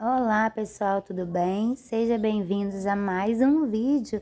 Olá pessoal, tudo bem? Sejam bem-vindos a mais um vídeo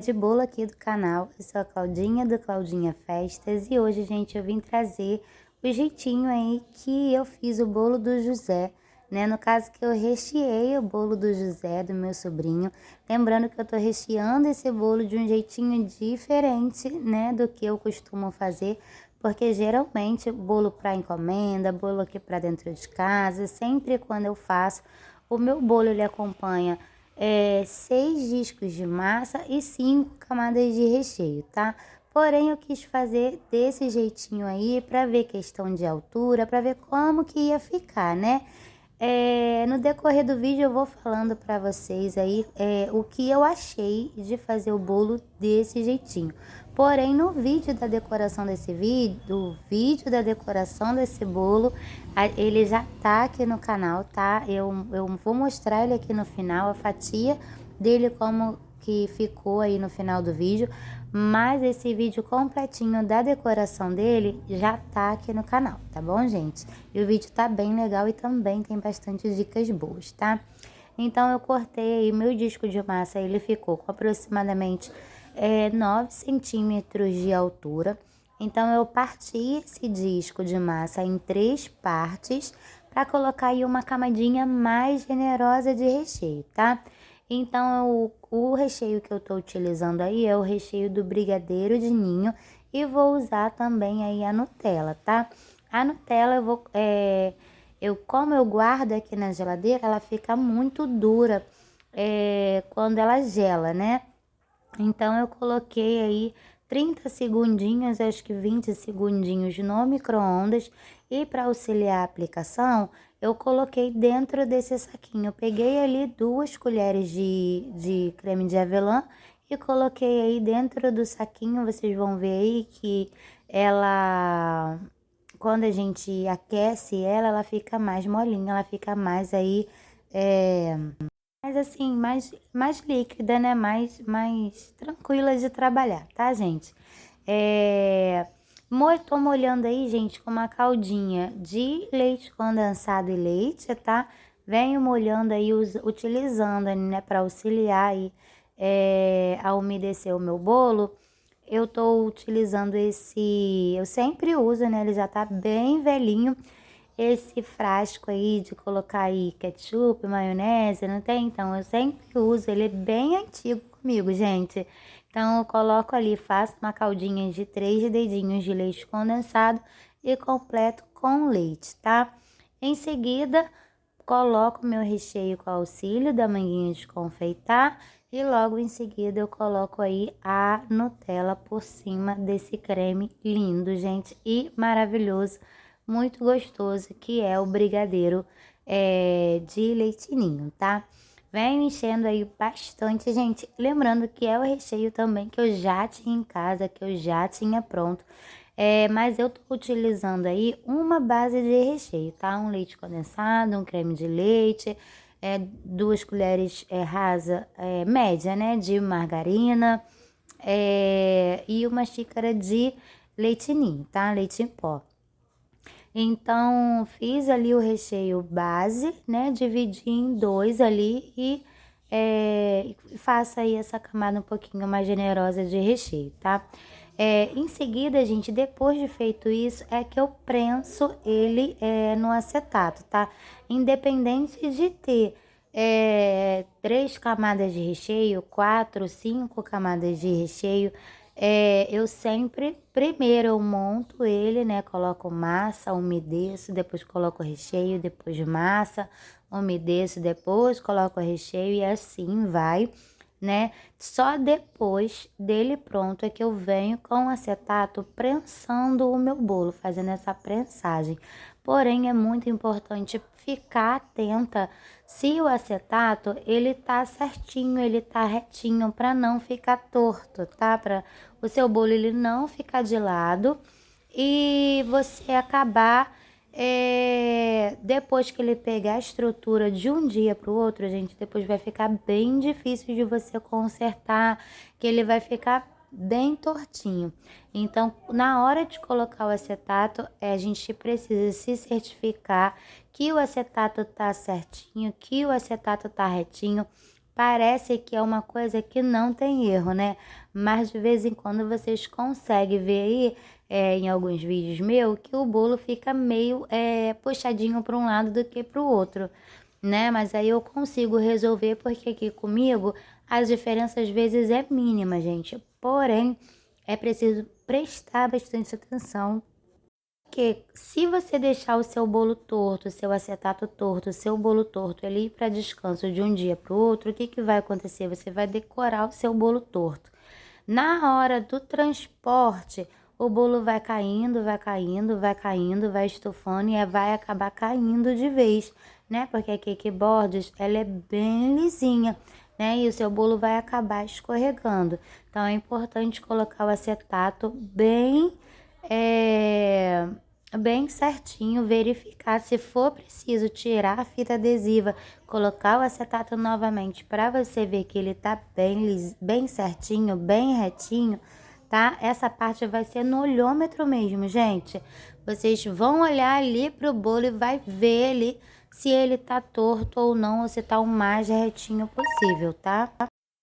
de bolo aqui do canal. Eu sou a Claudinha do Claudinha Festas e hoje, gente, eu vim trazer o jeitinho aí que eu fiz o bolo do José, né? No caso que eu recheei o bolo do José, do meu sobrinho. Lembrando que eu tô recheando esse bolo de um jeitinho diferente, né, do que eu costumo fazer. Porque geralmente bolo para encomenda, bolo aqui para dentro de casa, sempre quando eu faço, o meu bolo ele acompanha 6 discos de massa e 5 camadas de recheio, tá? Porém, eu quis fazer desse jeitinho aí para ver questão de altura, para ver como que ia ficar, né? No decorrer do vídeo eu vou falando para vocês aí o que eu achei de fazer o bolo desse jeitinho. Porém, no vídeo da decoração desse vídeo da decoração desse bolo, ele já tá aqui no canal, tá? Eu vou mostrar ele aqui no final, a fatia dele como que ficou aí no final do vídeo, mas esse vídeo completinho da decoração dele já tá aqui no canal, tá bom, gente? E o vídeo tá bem legal e também tem bastante dicas boas, tá? Então eu cortei aí meu disco de massa, ele ficou com aproximadamente 9 centímetros de altura. Então eu parti esse disco de massa em 3 partes para colocar aí uma camadinha mais generosa de recheio, tá? Então o recheio que eu tô utilizando aí é o recheio do brigadeiro de ninho e vou usar também aí a Nutella, tá? A Nutella como eu guardo aqui na geladeira, ela fica muito dura quando ela gela, né? Então eu coloquei aí 30 segundinhos, acho que 20 segundinhos no micro-ondas e para auxiliar a aplicação, eu coloquei dentro desse saquinho. Eu peguei ali 2 colheres de creme de avelã e coloquei aí dentro do saquinho. Vocês vão ver aí que ela, quando a gente aquece ela, ela fica mais molinha, ela fica mais aí mais assim, mais líquida, né? Mais tranquila de trabalhar, tá, gente? Tô molhando aí, gente, com uma caldinha de leite condensado e leite, tá? Venho molhando aí, utilizando, né, para auxiliar aí a umedecer o meu bolo. Eu tô utilizando eu sempre uso, né? Ele já tá bem velhinho. Esse frasco aí de colocar aí ketchup, maionese, não tem? Então, eu sempre uso, ele é bem antigo comigo, gente. Então, eu coloco ali, faço uma caldinha de 3 dedinhos de leite condensado e completo com leite, tá? Em seguida, coloco meu recheio com auxílio da manguinha de confeitar e logo em seguida eu coloco aí a Nutella por cima desse creme lindo, gente, e maravilhoso, muito gostoso, que é o brigadeiro de leite ninho, tá? Venho enchendo aí bastante, gente. Lembrando que é o recheio também que eu já tinha em casa, que eu já tinha pronto. Mas eu tô utilizando aí uma base de recheio, tá? Um leite condensado, um creme de leite, 2 colheres rasa, média, né? De margarina, e uma xícara de leite ninho, tá? Leite em pó. Então, fiz ali o recheio base, né? Dividi em 2 ali e faço aí essa camada um pouquinho mais generosa de recheio, tá? Em seguida, gente, depois de feito isso, é que eu prenso ele no acetato, tá? Independente de ter 3 camadas de recheio, 4, 5 camadas de recheio, eu sempre, primeiro eu monto ele, né? Coloco massa, umedeço, depois coloco recheio, depois massa, umedeço, depois coloco recheio e assim vai, né? Só depois dele pronto é que eu venho com o acetato prensando o meu bolo, fazendo essa prensagem. Porém, é muito importante ficar atenta se o acetato ele tá certinho, ele tá retinho, para não ficar torto, tá? Para o seu bolo ele não ficar de lado e você acabar depois que ele pegar a estrutura de um dia para o outro, gente, depois vai ficar bem difícil de você consertar, que ele vai ficar bem tortinho. Então, na hora de colocar o acetato, a gente precisa se certificar que o acetato tá certinho, que o acetato tá retinho. Parece que é uma coisa que não tem erro, né? Mas de vez em quando vocês conseguem ver aí, em alguns vídeos meus, que o bolo fica meio puxadinho para um lado do que para o outro, né? Mas aí eu consigo resolver porque aqui comigo as diferenças às vezes é mínima, gente. Porém, é preciso prestar bastante atenção. Porque se você deixar o seu bolo torto, o seu acetato torto, o seu bolo torto, ele ir para descanso de um dia para o outro, o que que vai acontecer? Você vai decorar o seu bolo torto. Na hora do transporte, o bolo vai caindo, vai caindo, vai caindo, vai estufando e vai acabar caindo de vez, né? Porque a cake boards, ela é bem lisinha, né? E o seu bolo vai acabar escorregando. Então, é importante colocar o acetato bem certinho, verificar se for preciso tirar a fita adesiva, colocar o acetato novamente para você ver que ele tá bem certinho, bem retinho, tá? Essa parte vai ser no olhômetro mesmo, gente. Vocês vão olhar ali pro bolo e vai ver ali se ele tá torto ou não, ou se tá o mais retinho possível, tá?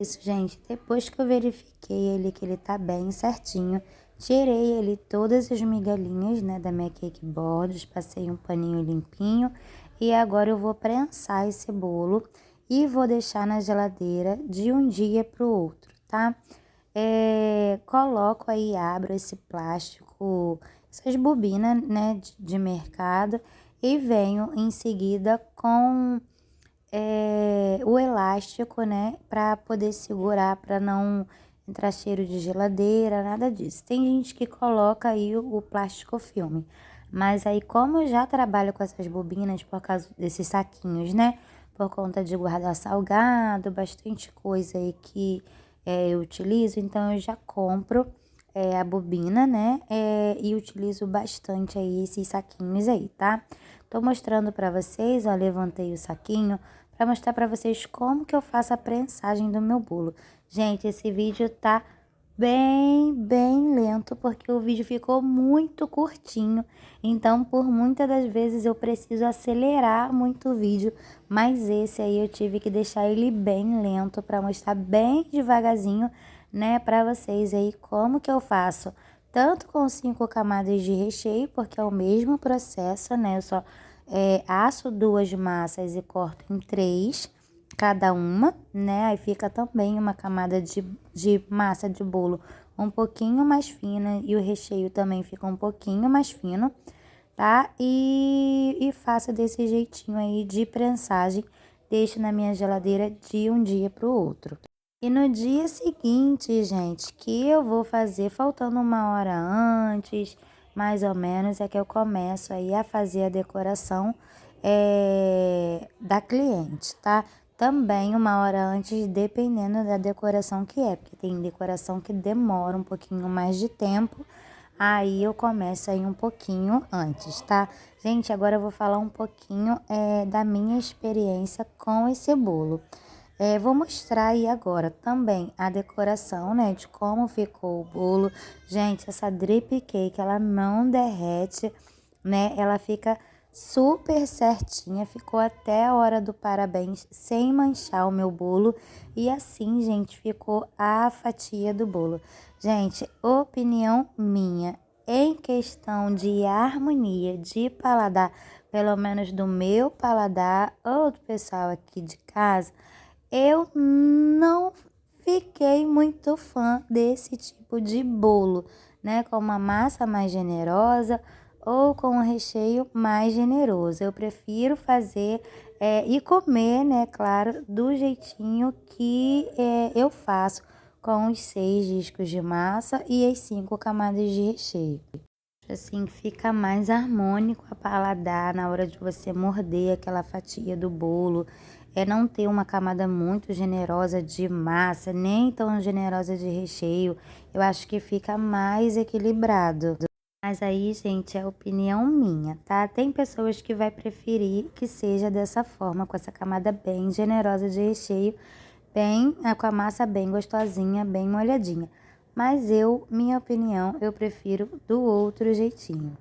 Isso, gente, depois que eu verifiquei ele que ele tá bem certinho, tirei ele todas as migalhinhas, né, da minha cake boards, passei um paninho limpinho e agora eu vou prensar esse bolo e vou deixar na geladeira de um dia pro outro, tá? Coloco aí, abro esse plástico, essas bobinas, né, de mercado e venho em seguida com o elástico, né, para poder segurar, para não entrar cheiro de geladeira, nada disso. Tem gente que coloca aí o plástico filme, mas aí como eu já trabalho com essas bobinas por causa desses saquinhos, né, por conta de guardar salgado, bastante coisa aí que eu utilizo, então eu já compro a bobina, né, e utilizo bastante aí esses saquinhos aí, tá? Tô mostrando para vocês, ó, levantei o saquinho para mostrar para vocês como que eu faço a prensagem do meu bolo. Gente, esse vídeo tá bem lento porque o vídeo ficou muito curtinho. Então, por muitas das vezes eu preciso acelerar muito o vídeo, mas esse aí eu tive que deixar ele bem lento para mostrar bem devagarzinho, né, para vocês aí como que eu faço. Tanto com 5 camadas de recheio, porque é o mesmo processo, né? Eu só asso 2 massas e corto em 3 cada uma, né? Aí fica também uma camada de massa de bolo um pouquinho mais fina e o recheio também fica um pouquinho mais fino, tá? E faço desse jeitinho aí de prensagem, deixo na minha geladeira de um dia para o outro. E no dia seguinte, gente, que eu vou fazer, faltando uma hora antes, mais ou menos, é que eu começo aí a fazer a decoração da cliente, tá? Também uma hora antes, dependendo da decoração que é, porque tem decoração que demora um pouquinho mais de tempo, aí eu começo aí um pouquinho antes, tá? Gente, agora eu vou falar um pouquinho da minha experiência com esse bolo. Vou mostrar aí agora também a decoração, né, de como ficou o bolo. Gente, essa drip cake, ela não derrete, né, ela fica super certinha, ficou até a hora do parabéns sem manchar o meu bolo. E assim, gente, ficou a fatia do bolo. Gente, opinião minha, em questão de harmonia, de paladar, pelo menos do meu paladar ou do pessoal aqui de casa, eu não fiquei muito fã desse tipo de bolo, né? Com uma massa mais generosa ou com um recheio mais generoso. Eu prefiro fazer e comer, né? Claro, do jeitinho que eu faço, com os 6 discos de massa e as 5 camadas de recheio. Assim fica mais harmônico a paladar na hora de você morder aquela fatia do bolo. Não ter uma camada muito generosa de massa, nem tão generosa de recheio. Eu acho que fica mais equilibrado. Mas aí, gente, é opinião minha, tá? Tem pessoas que vai preferir que seja dessa forma, com essa camada bem generosa de recheio, com a massa bem gostosinha, bem molhadinha. Mas minha opinião, eu prefiro do outro jeitinho.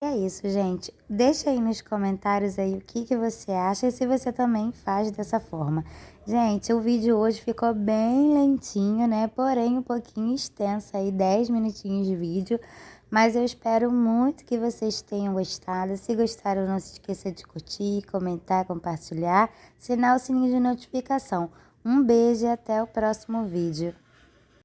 E é isso, gente. Deixa aí nos comentários aí o que você acha e se você também faz dessa forma. Gente, o vídeo hoje ficou bem lentinho, né? Porém, um pouquinho extenso aí, 10 minutinhos de vídeo. Mas eu espero muito que vocês tenham gostado. Se gostaram, não se esqueça de curtir, comentar, compartilhar, assinar o sininho de notificação. Um beijo e até o próximo vídeo.